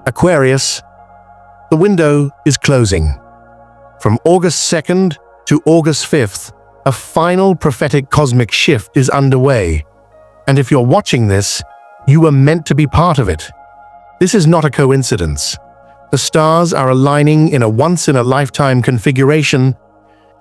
Aquarius, the window is closing. From August 2nd to August 5th, a final prophetic cosmic shift is underway. And if you're watching this, you were meant to be part of it. This is not a coincidence. The stars are aligning in a once-in-a-lifetime configuration,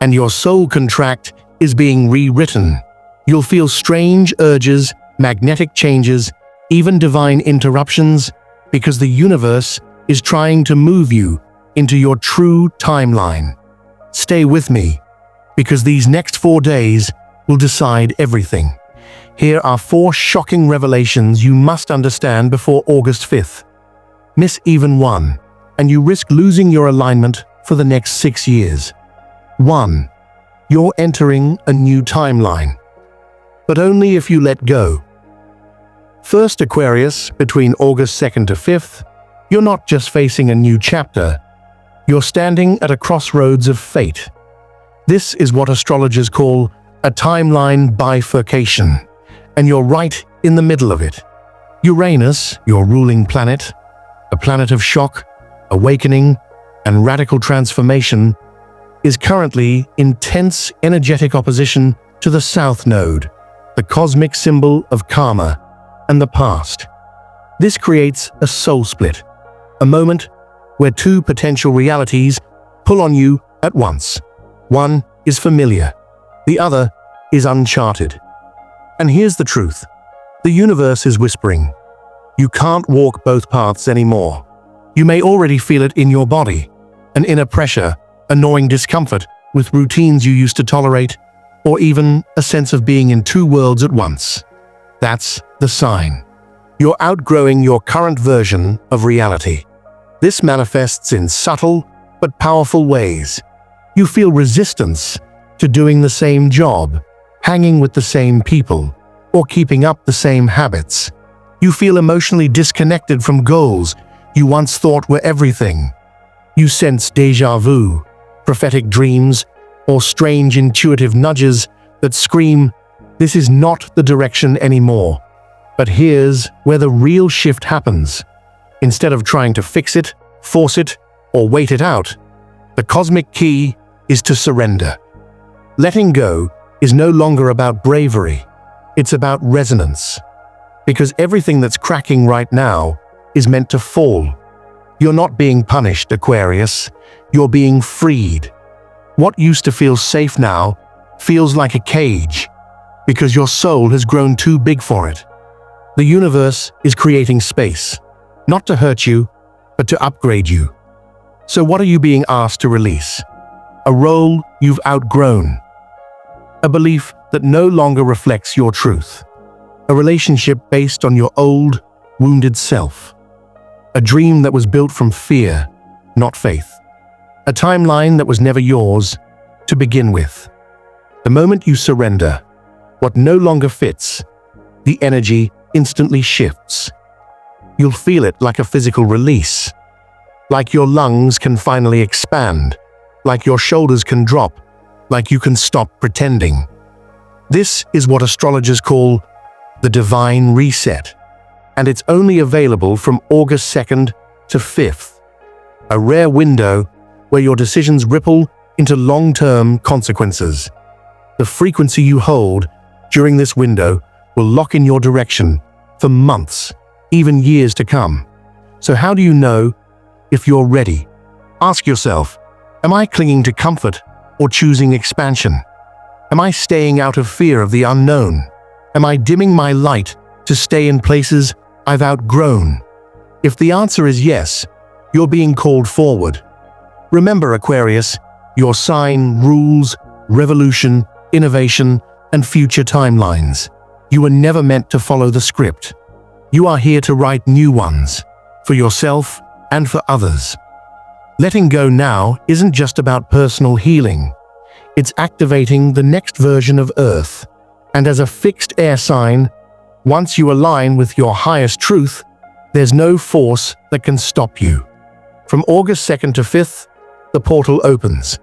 and your soul contract is being rewritten. You'll feel strange urges, magnetic changes, even divine interruptions, because the universe is trying to move you into your true timeline. Stay with me, because these next 4 days will decide everything. Here are 4 shocking revelations you must understand before August 5th. Miss even one, and you risk losing your alignment for the next 6 years. 1. You're entering a new timeline. But only if you let go. First, Aquarius, between August 2nd to 5th, you're not just facing a new chapter. You're standing at a crossroads of fate. This is what astrologers call a timeline bifurcation, and you're right in the middle of it. Uranus, your ruling planet, a planet of shock, awakening, and radical transformation, is currently in tense energetic opposition to the South Node, the cosmic symbol of karma and the past. This creates a soul split, a moment where 2 potential realities pull on you at once. One is familiar, the other is uncharted. And here's the truth. The universe is whispering. You can't walk both paths anymore. You may already feel it in your body, an inner pressure, annoying discomfort with routines you used to tolerate, or even a sense of being in 2 worlds at once. That's the sign. You're outgrowing your current version of reality. This manifests in subtle but powerful ways. You feel resistance to doing the same job, hanging with the same people, or keeping up the same habits. You feel emotionally disconnected from goals you once thought were everything. You sense déjà vu, prophetic dreams, or strange intuitive nudges that scream, "This is not the direction anymore." But here's where the real shift happens. Instead of trying to fix it, force it, or wait it out, the cosmic key is to surrender. Letting go is no longer about bravery. It's about resonance. Because everything that's cracking right now is meant to fall. You're not being punished, Aquarius. You're being freed. What used to feel safe now feels like a cage, because your soul has grown too big for it. The universe is creating space, not to hurt you, but to upgrade you. So what are you being asked to release? A role you've outgrown. A belief that no longer reflects your truth. A relationship based on your old, wounded self. A dream that was built from fear, not faith. A timeline that was never yours to begin with. The moment you surrender, what no longer fits, the energy instantly shifts. You'll feel it like a physical release. Like your lungs can finally expand. Like your shoulders can drop. Like you can stop pretending. This is what astrologers call the divine reset. And it's only available from August 2nd to 5th. A rare window where your decisions ripple into long-term consequences. The frequency you hold during this window will lock in your direction for months, even years to come. So how do you know if you're ready? Ask yourself, am I clinging to comfort or choosing expansion? Am I staying out of fear of the unknown? Am I dimming my light to stay in places I've outgrown? If the answer is yes, you're being called forward. Remember, Aquarius, your sign rules revolution, innovation, and future timelines. You were never meant to follow the script. You are here to write new ones, for yourself and for others. Letting go now isn't just about personal healing. It's activating the next version of Earth. And as a fixed air sign, once you align with your highest truth, there's no force that can stop you. From August 2nd to 5th, the portal opens,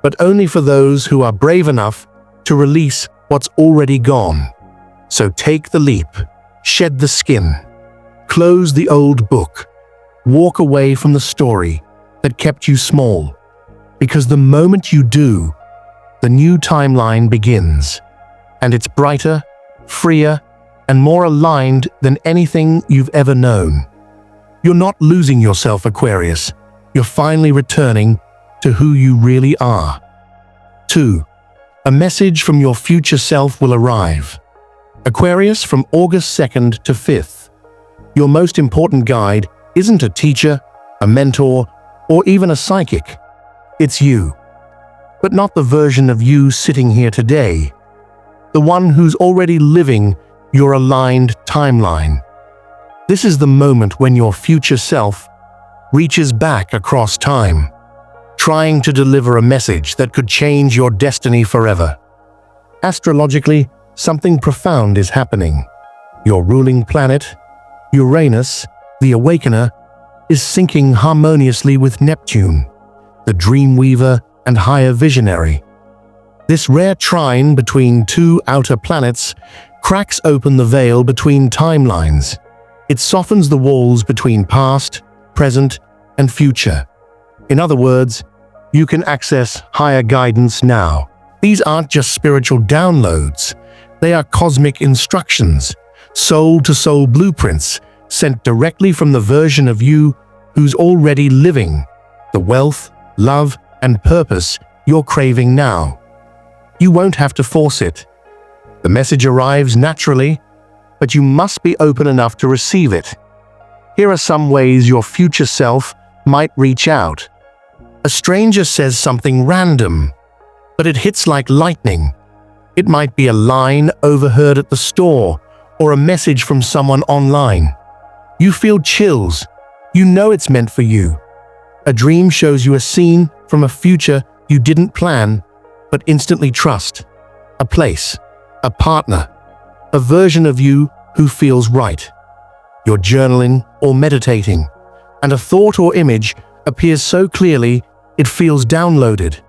but only for those who are brave enough to release what's already gone. So take the leap, shed the skin, close the old book, Walk away from the story that kept you small, because the moment you do, the new timeline begins, and it's brighter, freer, and more aligned than anything you've ever known. You're not losing yourself, Aquarius. You're finally returning to who you really are. 2. A message from your future self will arrive. Aquarius, from August 2nd to 5th. Your most important guide isn't a teacher, a mentor, or even a psychic. It's you. But not the version of you sitting here today. The one who's already living your aligned timeline. This is the moment when your future self reaches back across time, trying to deliver a message that could change your destiny forever. Astrologically, something profound is happening. Your ruling planet, Uranus, the Awakener, is syncing harmoniously with Neptune, the Dreamweaver and higher visionary. This rare trine between two outer planets cracks open the veil between timelines. It softens the walls between past, present, and future. In other words, you can access higher guidance now. These aren't just spiritual downloads. They are cosmic instructions, soul-to-soul blueprints sent directly from the version of you who's already living the wealth, love, and purpose you're craving now. You won't have to force it. The message arrives naturally, but you must be open enough to receive it. Here are some ways your future self might reach out. A stranger says something random, but it hits like lightning. It might be a line overheard at the store or a message from someone online. You feel chills. You know it's meant for you. A dream shows you a scene from a future you didn't plan, but instantly trust. A place, a partner, a version of you who feels right. You're journaling or meditating, and a thought or image appears so clearly it feels downloaded,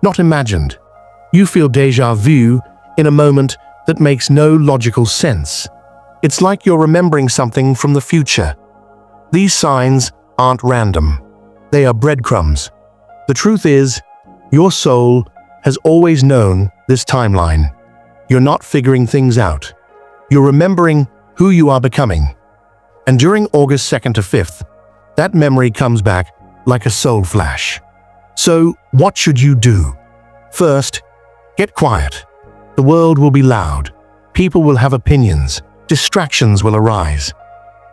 not imagined. You feel déjà vu in a moment that makes no logical sense. It's like you're remembering something from the future. These signs aren't random. They are breadcrumbs. The truth is, your soul has always known this timeline. You're not figuring things out. You're remembering who you are becoming. And during August 2nd to 5th, that memory comes back like a soul flash. So, what should you do? First, get quiet. The world will be loud. People will have opinions. Distractions will arise.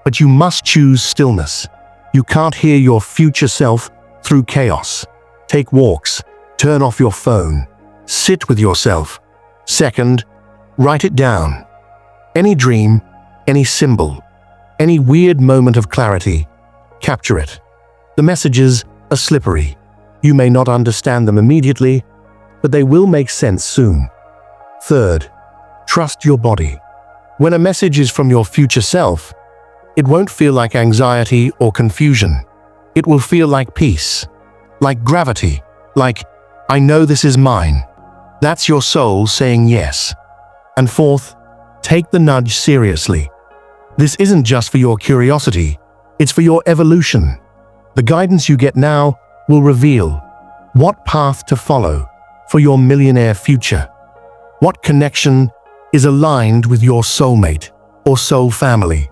But you must choose stillness. You can't hear your future self through chaos. Take walks. Turn off your phone. Sit with yourself. Second, write it down. Any dream, any symbol, any weird moment of clarity, capture it. The messages are slippery. You may not understand them immediately, but they will make sense soon. Third, trust your body. When a message is from your future self, it won't feel like anxiety or confusion. It will feel like peace, like gravity, like, I know this is mine. That's your soul saying yes. And fourth, take the nudge seriously. This isn't just for your curiosity, it's for your evolution. The guidance you get now will reveal what path to follow for your millionaire future. What connection is aligned with your soulmate or soul family?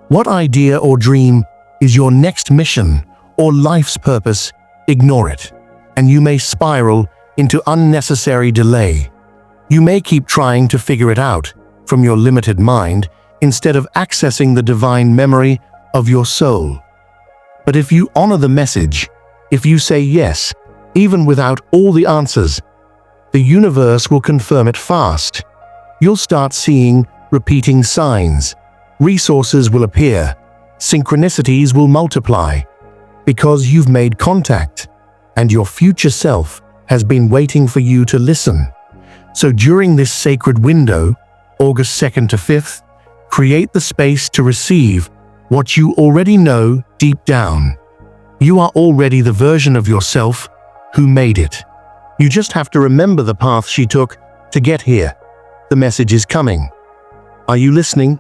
What idea or dream is your next mission or life's purpose? Ignore it, and you may spiral into unnecessary delay. You may keep trying to figure it out from your limited mind instead of accessing the divine memory of your soul. But if you honor the message, if you say yes, even without all the answers, the universe will confirm it fast. You'll start seeing repeating signs. Resources will appear. Synchronicities will multiply. Because you've made contact, and your future self has been waiting for you to listen. So during this sacred window, August 2nd to 5th, create the space to receive what you already know deep down. You are already the version of yourself who made it. You just have to remember the path she took to get here. The message is coming. Are you listening?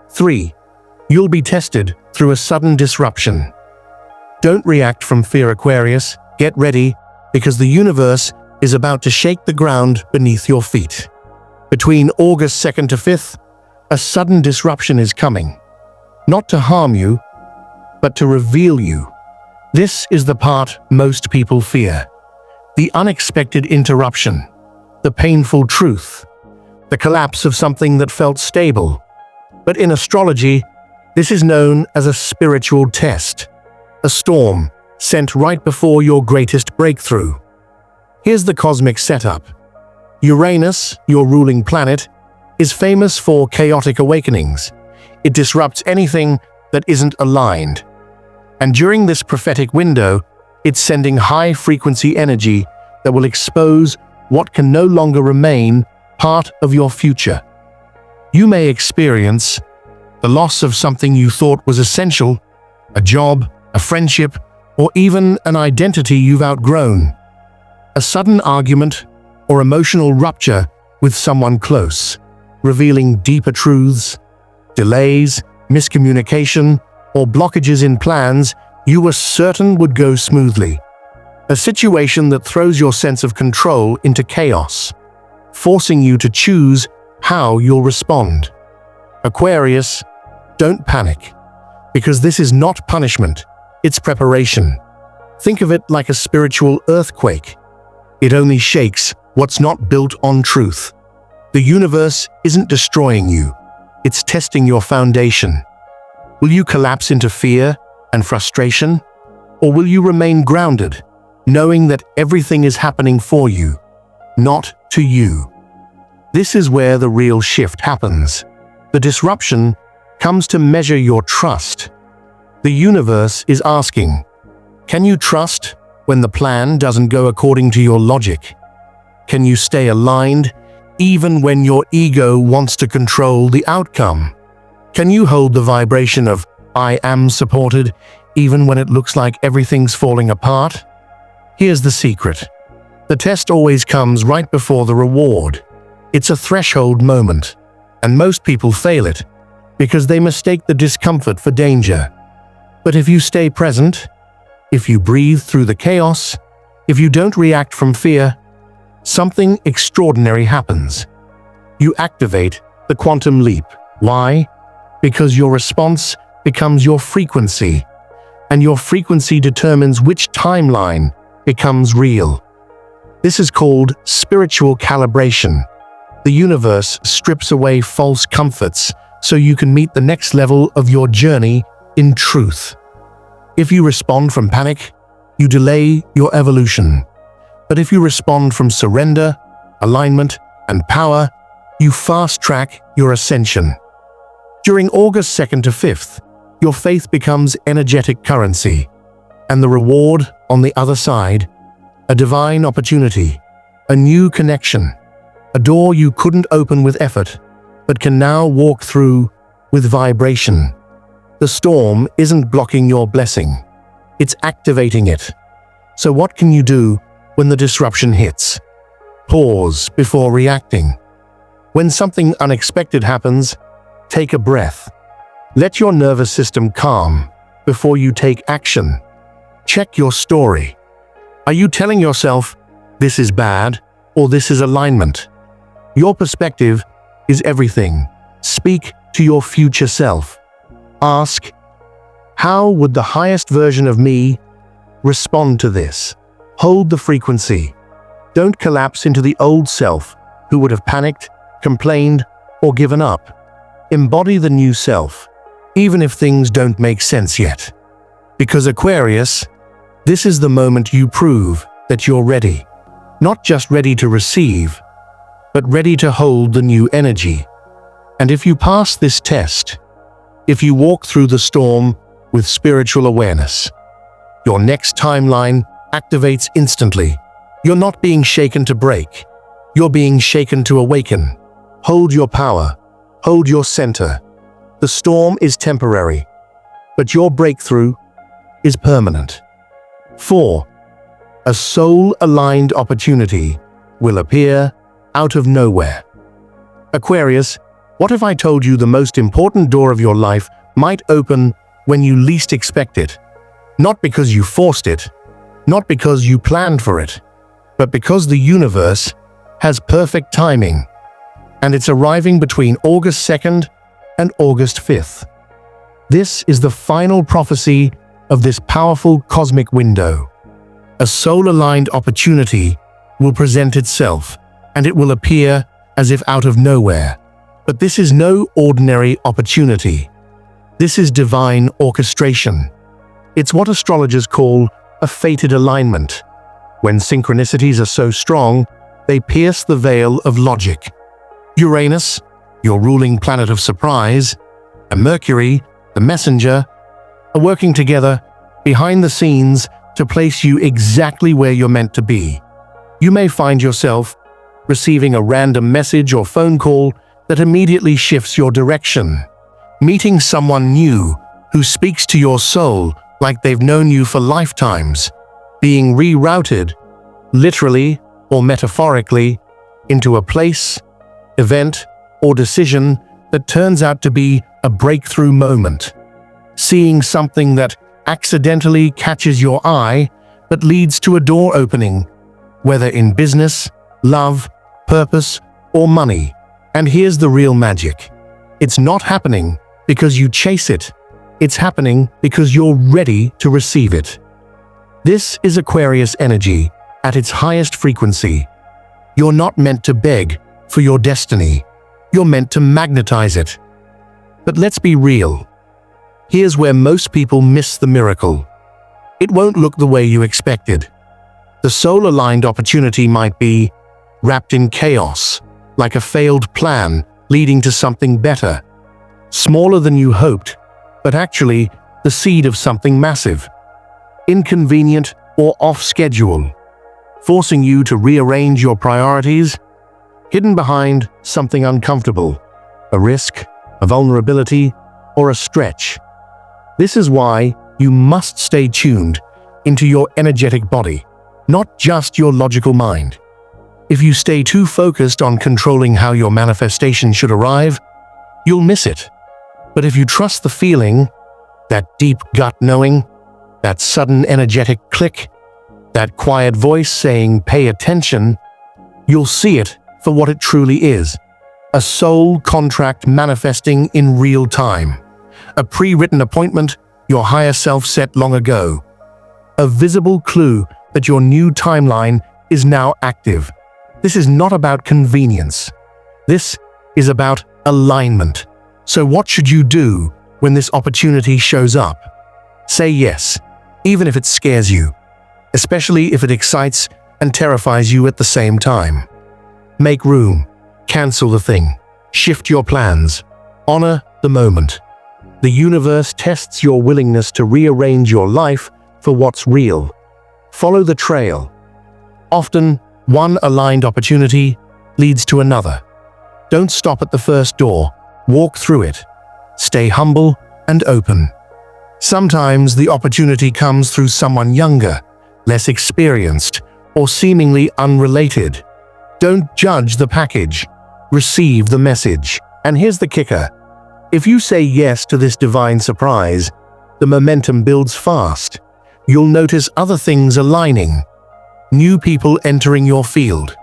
3. You'll be tested through a sudden disruption. Don't react from fear, Aquarius. Get ready, because the universe is about to shake the ground beneath your feet. Between August 2nd to 5th, a sudden disruption is coming. Not to harm you, but to reveal you. This is the part most people fear. The unexpected interruption, the painful truth, the collapse of something that felt stable. But in astrology, this is known as a spiritual test, a storm sent right before your greatest breakthrough. Here's the cosmic setup. Uranus, your ruling planet, is famous for chaotic awakenings. It disrupts anything that isn't aligned. And during this prophetic window, it's sending high-frequency energy that will expose what can no longer remain part of your future. You may experience the loss of something you thought was essential, a job, a friendship, or even an identity you've outgrown. A sudden argument or emotional rupture with someone close, revealing deeper truths, delays, miscommunication, or blockages in plans you were certain would go smoothly. A situation that throws your sense of control into chaos, forcing you to choose how you'll respond. Aquarius, don't panic, because this is not punishment, it's preparation. Think of it like a spiritual earthquake. It only shakes what's not built on truth. The universe isn't destroying you, it's testing your foundation. Will you collapse into fear and frustration? Or will you remain grounded, knowing that everything is happening for you, not to you? This is where the real shift happens. The disruption comes to measure your trust. The universe is asking, can you trust when the plan doesn't go according to your logic? Can you stay aligned even when your ego wants to control the outcome? Can you hold the vibration of "I am supported" even when it looks like everything's falling apart? Here's the secret. The test always comes right before the reward. It's a threshold moment, and most people fail it because they mistake the discomfort for danger. But if you stay present, if you breathe through the chaos, if you don't react from fear, something extraordinary happens. You activate the quantum leap. Why? Because your response becomes your frequency, and your frequency determines which timeline becomes real. This is called spiritual calibration. The universe strips away false comforts so you can meet the next level of your journey in truth. If you respond from panic, you delay your evolution. But if you respond from surrender, alignment, and power, you fast-track your ascension. During August 2nd to 5th, your faith becomes energetic currency, and the reward on the other side, a divine opportunity, a new connection, a door you couldn't open with effort, but can now walk through with vibration. The storm isn't blocking your blessing, it's activating it. So what can you do when the disruption hits? Pause before reacting. When something unexpected happens, take a breath. Let your nervous system calm before you take action. Check your story. Are you telling yourself, this is bad, or this is alignment? Your perspective is everything. Speak to your future self. Ask, how would the highest version of me respond to this? Hold the frequency. Don't collapse into the old self who would have panicked, complained, or given up. Embody the new self, even if things don't make sense yet. Because Aquarius, this is the moment you prove that you're ready. Not just ready to receive, but ready to hold the new energy. And if you pass this test, if you walk through the storm with spiritual awareness, your next timeline activates instantly. You're not being shaken to break. You're being shaken to awaken. Hold your power. Hold your center. The storm is temporary, but your breakthrough is permanent. 4. A soul-aligned opportunity will appear out of nowhere. Aquarius, what if I told you the most important door of your life might open when you least expect it? Not because you forced it, not because you planned for it, but because the universe has perfect timing, and it's arriving between August 2nd and August 5th. This is the final prophecy of this powerful cosmic window. A soul-aligned opportunity will present itself, and it will appear as if out of nowhere. But this is no ordinary opportunity. This is divine orchestration. It's what astrologers call a fated alignment. When synchronicities are so strong, they pierce the veil of logic. Uranus, your ruling planet of surprise, and Mercury, the messenger, are working together behind the scenes to place you exactly where you're meant to be. You may find yourself receiving a random message or phone call that immediately shifts your direction, meeting someone new who speaks to your soul like they've known you for lifetimes, being rerouted, literally or metaphorically, into a place, event, or decision that turns out to be a breakthrough moment. Seeing something that accidentally catches your eye but leads to a door opening, whether in business, love, purpose, or money. And here's the real magic. It's not happening because you chase it. It's happening because you're ready to receive it. This is Aquarius energy at its highest frequency. You're not meant to beg for your destiny. You're meant to magnetize it. But let's be real. Here's where most people miss the miracle. It won't look the way you expected. The soul-aligned opportunity might be wrapped in chaos, like a failed plan leading to something better. Smaller than you hoped, but actually the seed of something massive. Inconvenient or off schedule, forcing you to rearrange your priorities, hidden behind something uncomfortable, a risk, a vulnerability, or a stretch. This is why you must stay tuned into your energetic body, not just your logical mind. If you stay too focused on controlling how your manifestation should arrive, you'll miss it. But if you trust the feeling, that deep gut knowing, that sudden energetic click, that quiet voice saying, "Pay attention," you'll see it for what it truly is. A soul contract manifesting in real time. A pre-written appointment your higher self set long ago. A visible clue that your new timeline is now active. This is not about convenience. This is about alignment. So what should you do when this opportunity shows up? Say yes, even if it scares you, especially if it excites and terrifies you at the same time. Make room, cancel the thing, shift your plans, honor the moment. The universe tests your willingness to rearrange your life for what's real. Follow the trail. Often, one aligned opportunity leads to another. Don't stop at the first door. Walk through it. Stay humble and open. Sometimes the opportunity comes through someone younger, less experienced, or seemingly unrelated. Don't judge the package. Receive the message. And here's the kicker. If you say yes to this divine surprise, the momentum builds fast. You'll notice other things aligning. New people entering your field.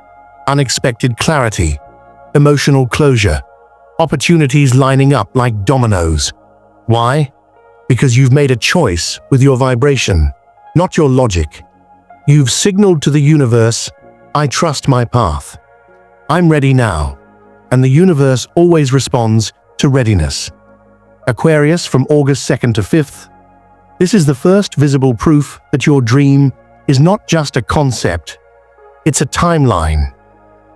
Unexpected clarity. Emotional closure. Opportunities lining up like dominoes. Why? Because you've made a choice with your vibration, not your logic. You've signaled to the universe, "I trust my path. I'm ready now." And the universe always responds to readiness. Aquarius, from August 2nd to 5th. This is the first visible proof that your dream is not just a concept. It's a timeline.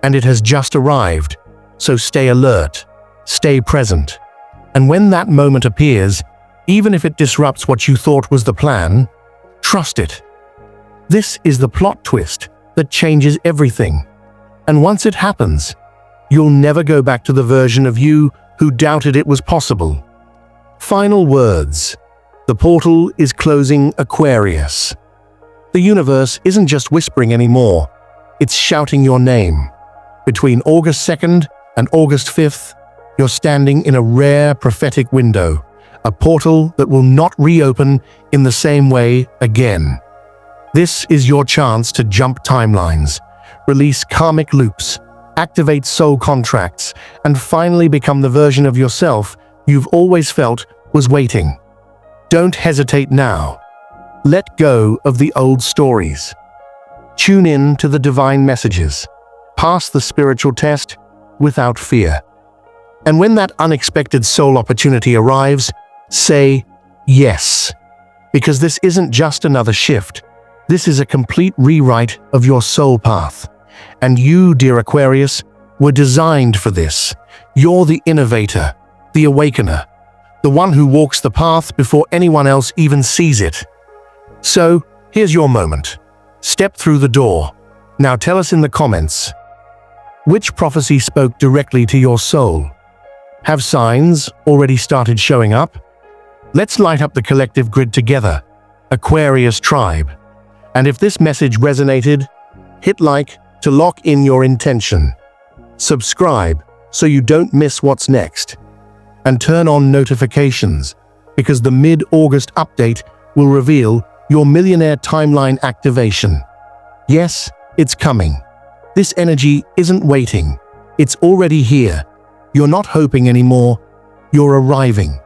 And it has just arrived. So stay alert. Stay present. And when that moment appears, even if it disrupts what you thought was the plan, trust it. This is the plot twist that changes everything. And once it happens, you'll never go back to the version of you who doubted it was possible. Final words. The portal is closing, Aquarius. The universe isn't just whispering anymore. It's shouting your name. Between August 2nd and August 5th, you're standing in a rare prophetic window, a portal that will not reopen in the same way again. This is your chance to jump timelines, release karmic loops, activate soul contracts, and finally become the version of yourself you've always felt was waiting. Don't hesitate now. Let go of the old stories. Tune in to the divine messages. Pass the spiritual test without fear. And when that unexpected soul opportunity arrives, say yes. Because this isn't just another shift. This is a complete rewrite of your soul path. And you, dear Aquarius, were designed for this. You're the innovator, the awakener, the one who walks the path before anyone else even sees it. So, here's your moment. Step through the door. Now tell us in the comments, which prophecy spoke directly to your soul? Have signs already started showing up? Let's light up the collective grid together, Aquarius tribe. And if this message resonated, hit like to lock in your intention. Subscribe so you don't miss what's next. And turn on notifications, because the mid-August update will reveal your Millionaire timeline activation. Yes, it's coming. This energy isn't waiting. It's already here. You're not hoping anymore. You're arriving.